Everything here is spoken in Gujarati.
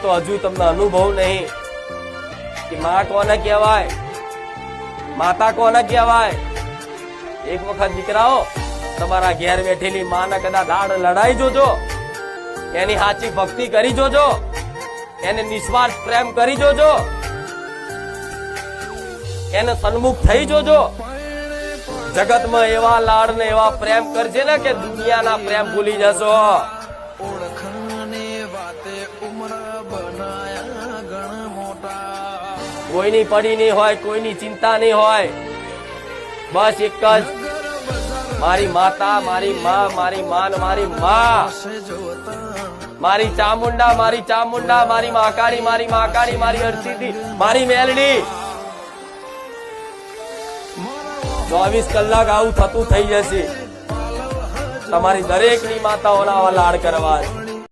તો હજુ તમને અનુભવ નહીં કે માં કોને કહેવાય, માતા કોને કહેવાય. એક વખત દીકરાઓ તમારા ઘેર બેઠેલી માના કદાચ દાડ લડાઈ જોજો, એની સાચી ભક્તિ કરી જોજો, એને નિસ્વાર્થ પ્રેમ કરી જોજો, એને સન્મુખ થઈ જોજો. જગતમાં એવા લાડ ને એવા પ્રેમ કરશે ને કે દુનિયાના પ્રેમ ભૂલી જશો. કોઈની પડી નહીં હોય, કોઈની ચિંતા નહીં હોય. બસ એક જ મારી માતા, મારી માં, મારી માન, મારી માં, મારી ચામુંડા, મારી ચામુંડા, મારી મહાકાળી, મારી મહાકાળી, મારી હરસિદ્ધિ, મારી મેલડી. 24 કલાક આવું થતું થઈ જશે. તમારી દરેકની માતાઓના આવા લાડ કરવા.